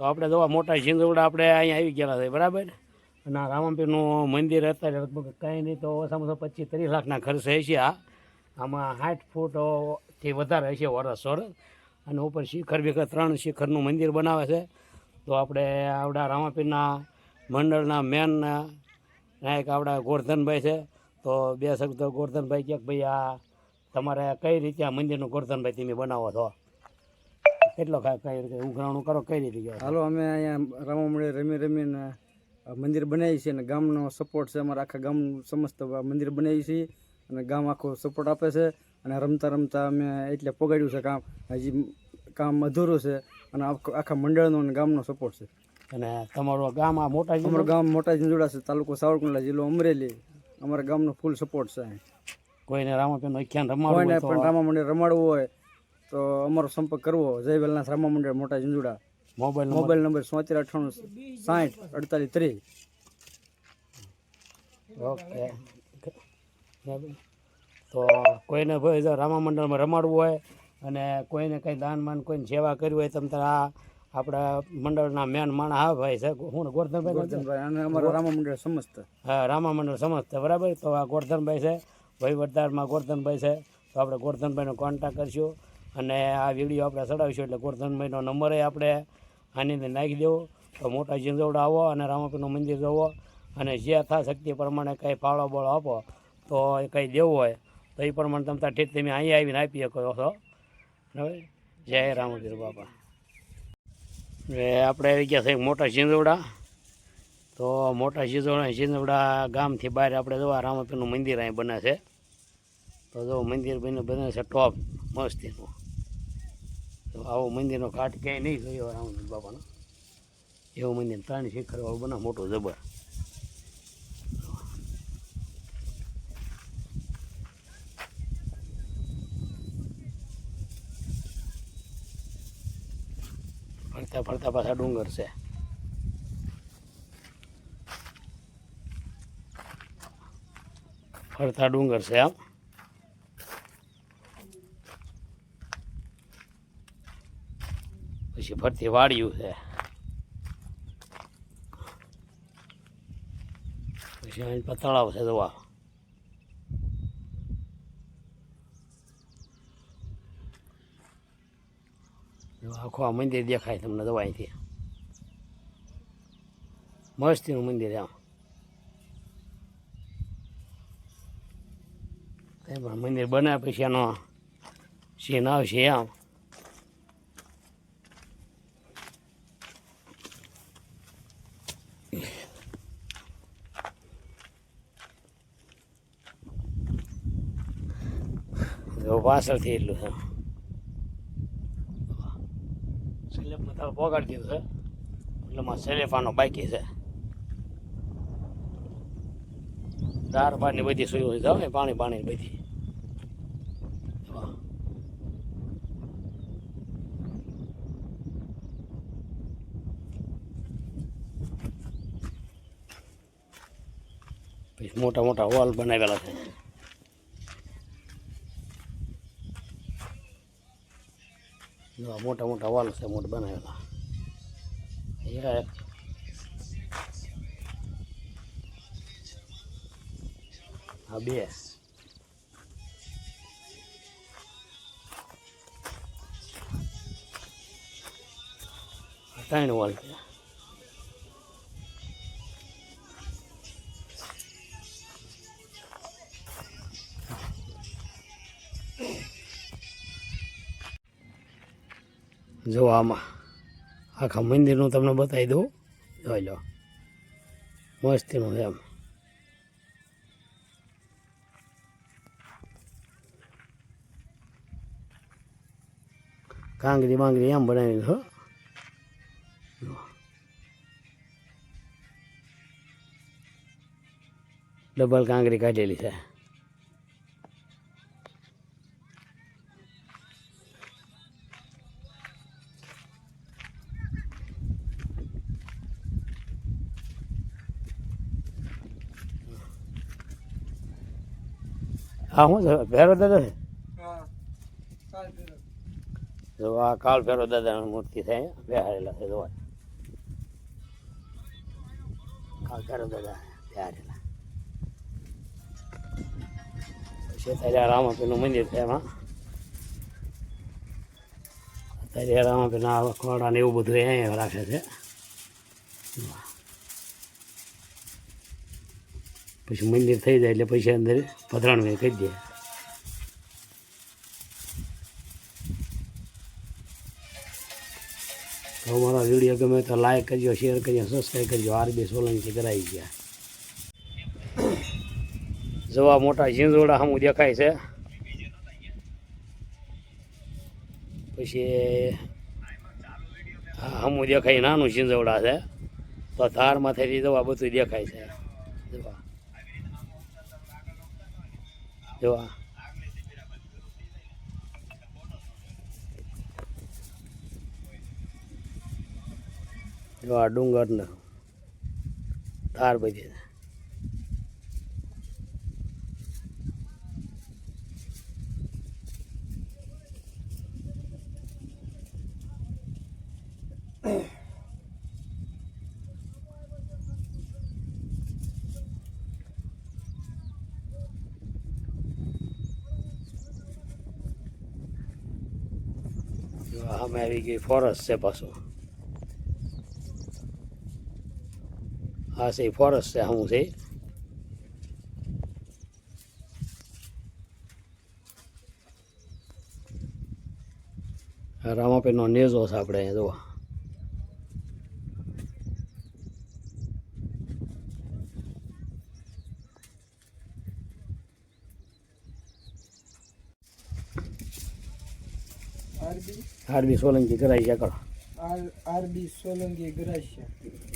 તો આપણે જોવા મોટા ઝીંઝવડા આપણે અહીંયા આવી ગયેલા છે બરાબર. અને આ રામાપીરનું મંદિર અત્યારે લગભગ કંઈ નહીં તો ઓછામાં ઓછા 25-30 લાખના ખર્ચે હશે. આમાં 60 ફૂટથી વધારે હશે વરસ. અને ઉપર શિખર બીખર 3 શિખરનું મંદિર બનાવે છે. તો આપણે આવડા રામાપીરના મંડળના મેન નાયક આપણા ગોરધનભાઈ છે. તો 2 શબ્દ ગોરધનભાઈ કહે ભાઈ આ તમારે કઈ રીતે આ મંદિરનું ગોરધનભાઈ તમે બનાવો છો, કેટલો કઈ રીતે ઉઘરાણું કરો, કઈ રીતે કહો? હાલો, અમે અહીંયા રામા મંદિર રમીને મંદિર બનાવીએ છીએ અને ગામનો સપોર્ટ છે. અમારા આખા ગામ સમસ્ત મંદિર બનાવીએ છીએ અને ગામ આખો સપોર્ટ આપે છે. અને રમતા રમતા અમે એટલે પગાડ્યું છે કામ. હજી કામ અધૂરું છે અને આખા મંડળનો અને ગામનો સપોર્ટ છે. અને તમારું ગામ આ મોટા અમારું ગામ મોટા ઝીંઝુડા છે, તાલુકો સાવરકુંડલા, જિલ્લો અમરેલી. અમારા ગામનો ફૂલ સપોર્ટ છે. કોઈને રામાપીરનો આખ્યાન રમાડવું કોઈને હોય પણ રામા મંદિર રમાડવું હોય તો અમારો સંપર્ક કરવો. જય વેલનાથ રામા મંદિર મોટા ઝીંઝુડા. Mobile number 7498604830. ઓકે. તો કોઈને ભાઈ જો રામા મંડળમાં રમાડવું હોય અને કોઈને કંઈ દાનમાન કોઈને સેવા કરવી હોય તમે આ આપણા મંડળના મેન માણસ હા ભાઈ છે હું ગોરધનભાઈ અને અમારા રામા મંડળ સમસ્ત. હા, રામા મંડળ સમજતા બરાબર. તો આ ગોરધનભાઈ છે, વહીવટદારમાં ગોરધનભાઈ છે. તો આપણે ગોરધનભાઈનો કોન્ટેક્ટ કરીશું અને આ વિડીયો આપણે ચડાવીશું એટલે ગોરધનભાઈનો નંબર આપણે આની અંદર નાખી દેવો. તો મોટા ઝીંઝવડા આવો અને રામાપીરનું મંદિર જોવો અને જે યથાશક્તિ પ્રમાણે કંઈ ફાળો બોળો આપો તો એ કંઈ દેવું હોય તો એ પ્રમાણે તમે ઠીક તમે અહીંયા આવીને આપી શકો છો. બરાબર. જય રામપીર બાપા. એટલે આપણે આવી ગયા છે મોટા ઝીંઝવડા. તો મોટા ઝીંઝવડા ગામથી બહાર આપણે જોવા રામાપીરનું મંદિર અહીં બને છે. તો જો મંદિર બને છે ટોપ મસ્તીનું. તો આવું મંદિરનો ઘાટ ક્યાંય નહીં જોયો રામાપીર બાપાનો. એવું મંદિર 3 શિખરવાળું બને મોટું જબર. ફરતા ફરતા પાછા ડુંગર છે. ફરતા ડુંગર છે આમ. પછી ફરતી વાડિયું છે. પછી અહીં તળાવ છે જોવા. આખું આ મંદિર દેખાય તમને જવા અહીંથી. મસ્તીનું મંદિર આમ. પણ મંદિર બનાવ્યા પછી એનો સીન આવશે આમ. પાછળથી એટલું છે. સેલેફમાં તારે પોગાડી દીધું છે એટલે માં સેલેફાનો બાકી છે. દાર બારની બધી સુવિધા હોય, પાણી બધી. પછી મોટા મોટા હોલ બનાવેલા છે. મોટા મોટા હોલ છે મોટા બનાવેલા. હા, 2 3 હોલ છે. જો આમાં આખા મંદિરનું તમને બતાવી દઉં. જોઈ લો મસ્તીનું છે એમ. કાંગરી બાંગરી એમ બનાવી હો. ડબલ કાંગરી કાઢેલી છે. હા, શું છે ભેરો દાદા છે? જો આ કાળ ભેરો દાદાની મૂર્તિ છે અહીંયા બેહાડેલા છે. જોવા હા કરો દાદા ત્યારે પછી અત્યારે રામાપીરનું મંદિર છે એમાં અત્યારે રામાપીરના ખોડા ને એવું બધું અહીંયા રાખે છે પછી મંદિર થઈ જાય એટલે પછી અંદર પધરાણું કહી દે તો અમારો વિડીયો ગમે તો લાઈક કરજો શેર કરજો સબસ્ક્રાઈબ કરજો RB સોલંકી કરાવી ગયા જોવા મોટા ઝીંઝોડા સામું દેખાય છે પછી સામું દેખાય નાનું ઝીંઝોડા છે તો ધારમાંથી જોવા બધું દેખાય છે જોવા જોવા જોવા ડુંગર ને ધાર બધી અમે આવી ગઈ ફોરેસ્ટ છે પાછું હા છે ફોરેસ્ટ છે શું છે રામાપીરનો નેજો છે આપણે અહીંયા જોવા RB સોલંકી કરાઈ છે કરો RB સોલંકી ગરાસિયા